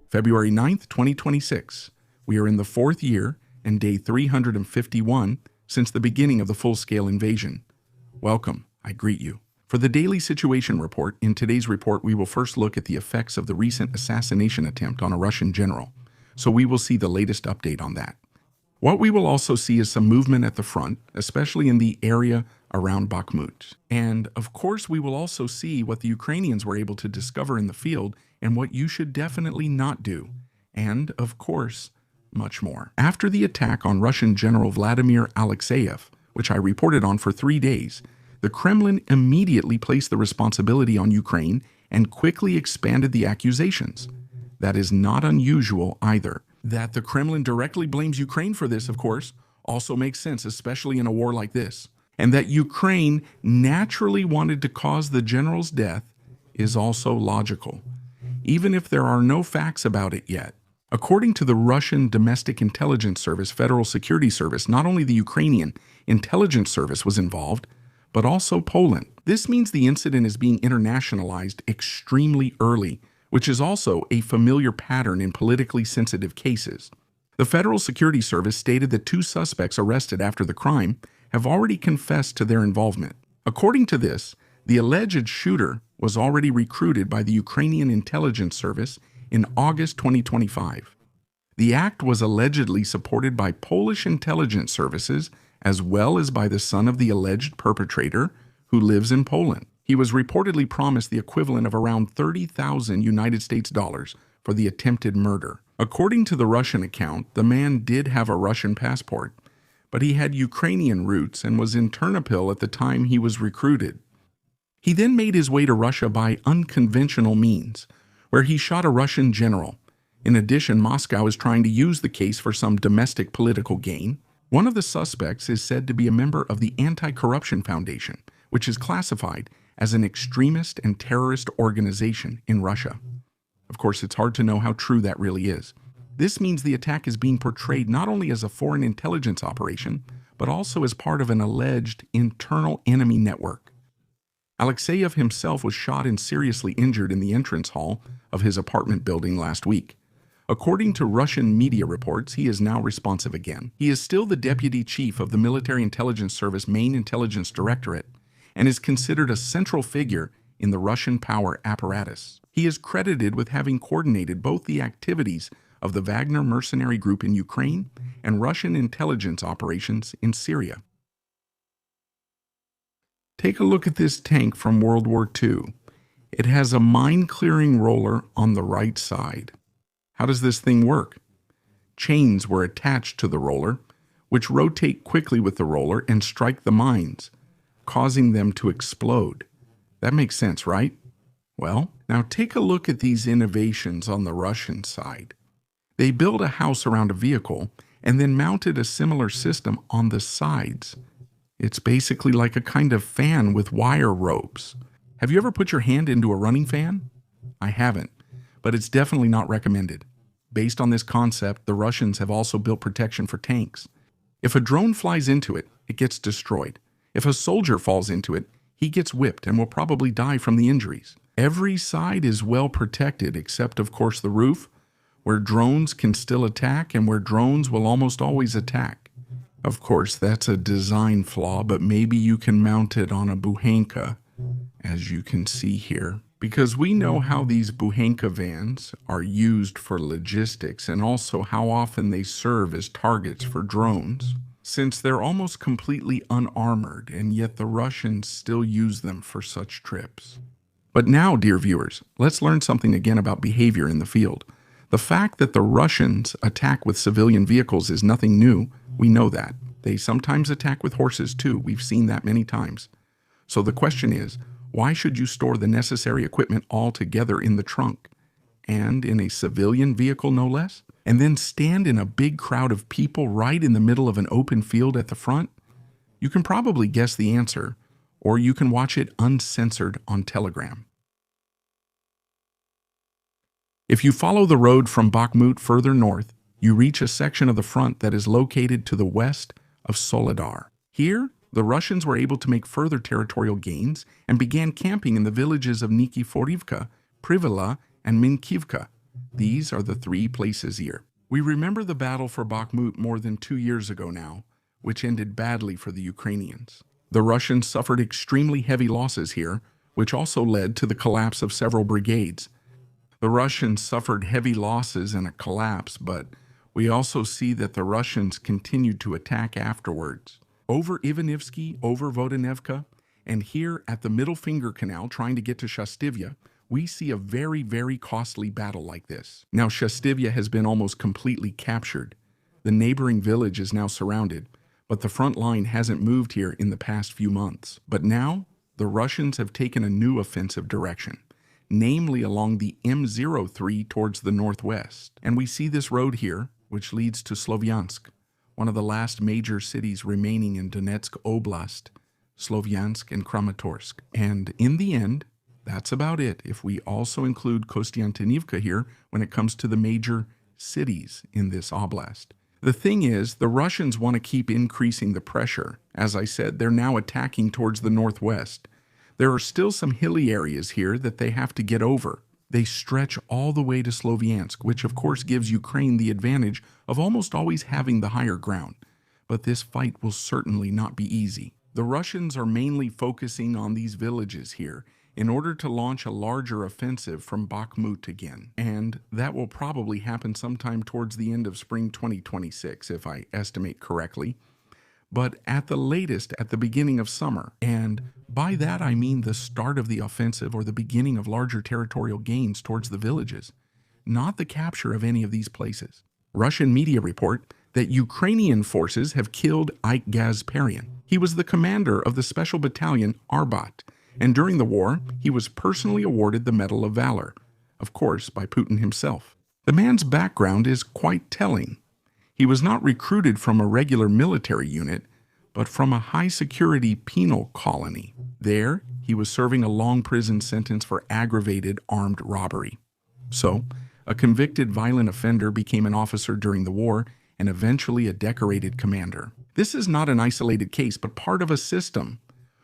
February 9th, 2026. We are in the 4th year and day 351 since the beginning of the full-scale invasion. Welcome, I greet you. For the daily situation report, in today's report we will first look at the effects of the recent assassination attempt on a Russian general, so we will see the latest update on that. What we will also see is some movement at the front, especially in the area around Bakhmut. And of course we will also see what the Ukrainians were able to discover in the field and what you should definitely not do. And of course, much more. After the attack on Russian General Vladimir Alexeyev, which I reported on for 3 days, the Kremlin immediately placed the responsibility on Ukraine and quickly expanded the accusations. That is not unusual either. That the Kremlin directly blames Ukraine for this, of course, also makes sense, especially in a war like this. And that Ukraine naturally wanted to cause the general's death is also logical, even if there are no facts about it yet. According to the Russian Domestic Intelligence Service Federal Security Service, not only the Ukrainian intelligence service was involved, but also Poland. This means the incident is being internationalized extremely early, which is also a familiar pattern in politically sensitive cases. The Federal Security Service stated that 2 suspects arrested after the crime have already confessed to their involvement. According to this, the alleged shooter was already recruited by the Ukrainian intelligence service in August 2025. The act was allegedly supported by Polish intelligence services as well as by the son of the alleged perpetrator, who lives in Poland. He was reportedly promised the equivalent of around 30,000 United States dollars for the attempted murder. According to the Russian account, the man did have a Russian passport, but he had Ukrainian roots and was in Ternopil at the time he was recruited. He then made his way to Russia by unconventional means, where he shot a Russian general. In addition, Moscow is trying to use the case for some domestic political gain. One of the suspects is said to be a member of the Anti-Corruption Foundation, which is classified as an extremist and terrorist organization in Russia. Of course, it's hard to know how true that really is. This means the attack is being portrayed not only as a foreign intelligence operation, but also as part of an alleged internal enemy network. Alexeyev himself was shot and seriously injured in the entrance hall of his apartment building last week. According to Russian media reports, he is now responsive again. He is still the deputy chief of the Military Intelligence Service Main Intelligence Directorate and is considered a central figure in the Russian power apparatus. He is credited with having coordinated both the activities of the Wagner mercenary group in Ukraine and Russian intelligence operations in Syria. Take a look at this tank from World War II. It has a mine-clearing roller on the right side. How does this thing work? Chains were attached to the roller, which rotate quickly with the roller and strike the mines, causing them to explode. That makes sense, right? Well, now take a look at these innovations on the Russian side. They built a house around a vehicle and then mounted a similar system on the sides. It's basically like a kind of fan with wire ropes. Have you ever put your hand into a running fan? I haven't, but it's definitely not recommended. Based on this concept, the Russians have also built protection for tanks. If a drone flies into it, it gets destroyed. If a soldier falls into it, he gets whipped and will probably die from the injuries. Every side is well protected except, of course, the roof, where drones can still attack and where drones will almost always attack. Of course, that's a design flaw, but maybe you can mount it on a Buhanka, as you can see here. Because we know how these Buhanka vans are used for logistics and also how often they serve as targets for drones, since they're almost completely unarmored, and yet the Russians still use them for such trips. But now, dear viewers, let's learn something again about behavior in the field. The fact that the Russians attack with civilian vehicles is nothing new. We know that. They sometimes attack with horses too. We've seen that many times. So the question is, why should you store the necessary equipment all together in the trunk, and in a civilian vehicle no less, and then stand in a big crowd of people right in the middle of an open field at the front? You can probably guess the answer, or you can watch it uncensored on Telegram. If you follow the road from Bakhmut further north, you reach a section of the front that is located to the west of Soledar. Here, the Russians were able to make further territorial gains and began camping in the villages of Nikiforivka, Privila, and Minkivka. These are the three places here. We remember the battle for Bakhmut more than 2 years ago now, which ended badly for the Ukrainians. The Russians suffered extremely heavy losses here, which also led to the collapse of several brigades. The Russians suffered heavy losses and a collapse, but we also see that the Russians continued to attack afterwards. Over Ivanivsky, over Vodanevka, and here at the Middle Finger Canal trying to get to Shastivya, we see a very, very costly battle like this. Now Shastivya has been almost completely captured. The neighboring village is now surrounded, but the front line hasn't moved here in the past few months. But now, the Russians have taken a new offensive direction, namely along the M03 towards the northwest. And we see this road here, which leads to Slovyansk, one of the last major cities remaining in Donetsk Oblast, Slovyansk and Kramatorsk. And in the end, that's about it if we also include Kostiantynivka here when it comes to the major cities in this oblast. The thing is, the Russians want to keep increasing the pressure. As I said, they're now attacking towards the northwest. There are still some hilly areas here that they have to get over. They stretch all the way to Slovyansk, which of course gives Ukraine the advantage of almost always having the higher ground. But this fight will certainly not be easy. The Russians are mainly focusing on these villages here in order to launch a larger offensive from Bakhmut again. And that will probably happen sometime towards the end of spring 2026, if I estimate correctly. But at the latest, at the beginning of summer. And by that I mean the start of the offensive or the beginning of larger territorial gains towards the villages, not the capture of any of these places. Russian media report that Ukrainian forces have killed Ike Gasparian. He was the commander of the Special Battalion Arbat, and during the war, he was personally awarded the Medal of Valor, of course, by Putin himself. The man's background is quite telling. He was not recruited from a regular military unit, but from a high-security penal colony. There, he was serving a long prison sentence for aggravated armed robbery. So, a convicted violent offender became an officer during the war and eventually a decorated commander. This is not an isolated case, but part of a system.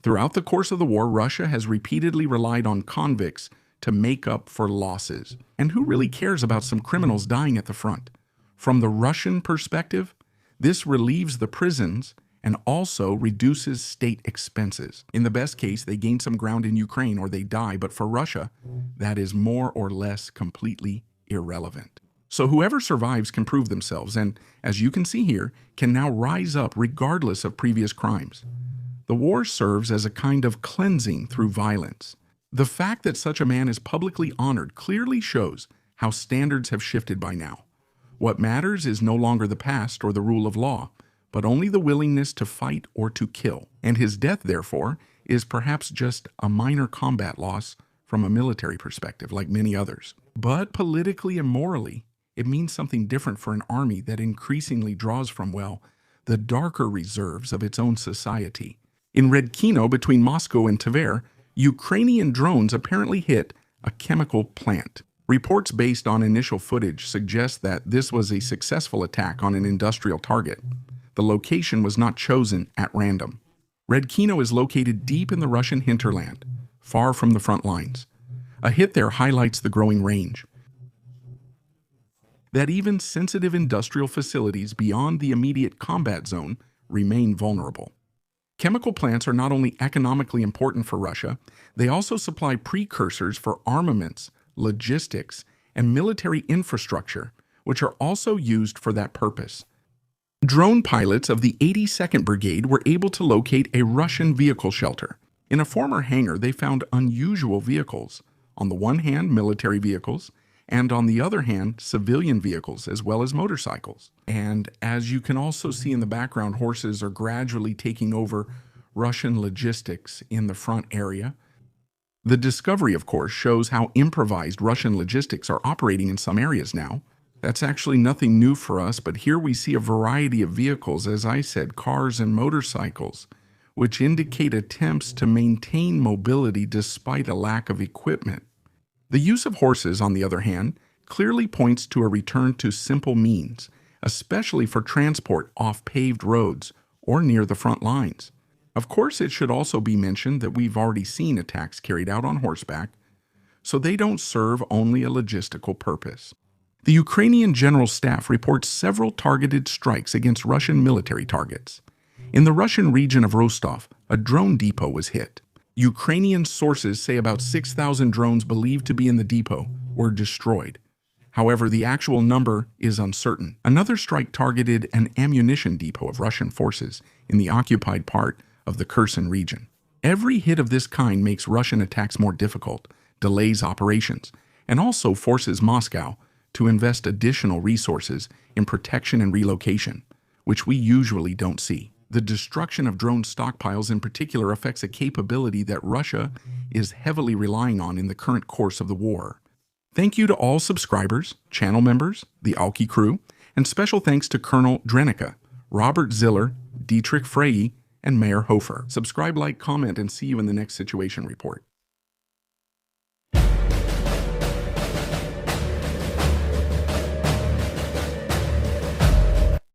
Throughout the course of the war, Russia has repeatedly relied on convicts to make up for losses. And who really cares about some criminals dying at the front? From the Russian perspective, this relieves the prisons and also reduces state expenses. In the best case, they gain some ground in Ukraine or they die, but for Russia, that is more or less completely irrelevant. So whoever survives can prove themselves and, as you can see here, can now rise up regardless of previous crimes. The war serves as a kind of cleansing through violence. The fact that such a man is publicly honored clearly shows how standards have shifted by now. What matters is no longer the past or the rule of law, but only the willingness to fight or to kill. And his death, therefore, is perhaps just a minor combat loss from a military perspective, like many others. But politically and morally, it means something different for an army that increasingly draws from, well, the darker reserves of its own society. In Redkino, between Moscow and Tver, Ukrainian drones apparently hit a chemical plant. Reports based on initial footage suggest that this was a successful attack on an industrial target. The location was not chosen at random. Redkino is located deep in the Russian hinterland, far from the front lines. A hit there highlights the growing range. That even sensitive industrial facilities beyond the immediate combat zone remain vulnerable. Chemical plants are not only economically important for Russia, they also supply precursors for armaments, logistics, and military infrastructure, which are also used for that purpose. Drone pilots of the 82nd Brigade were able to locate a Russian vehicle shelter. In a former hangar, they found unusual vehicles. On the one hand, military vehicles, and on the other hand, civilian vehicles, as well as motorcycles. And as you can also see in the background, horses are gradually taking over Russian logistics in the front area. The discovery, of course, shows how improvised Russian logistics are operating in some areas now. That's actually nothing new for us, but here we see a variety of vehicles, as I said, cars and motorcycles, which indicate attempts to maintain mobility despite a lack of equipment. The use of horses, on the other hand, clearly points to a return to simple means, especially for transport off paved roads or near the front lines. Of course, it should also be mentioned that we've already seen attacks carried out on horseback, so they don't serve only a logistical purpose. The Ukrainian General Staff reports several targeted strikes against Russian military targets. In the Russian region of Rostov, a drone depot was hit. Ukrainian sources say about 6,000 drones believed to be in the depot were destroyed. However, the actual number is uncertain. Another strike targeted an ammunition depot of Russian forces in the occupied part of the Kherson region. Every hit of this kind makes Russian attacks more difficult, delays operations, and also forces Moscow to invest additional resources in protection and relocation, which we usually don't see. The destruction of drone stockpiles in particular affects a capability that Russia is heavily relying on in the current course of the war. Thank you to all subscribers, channel members, the Alki crew, and special thanks to Colonel Drenica, Robert Ziller, Dietrich Frey, and Mayor Hofer. Subscribe, like, comment, and see you in the next situation report.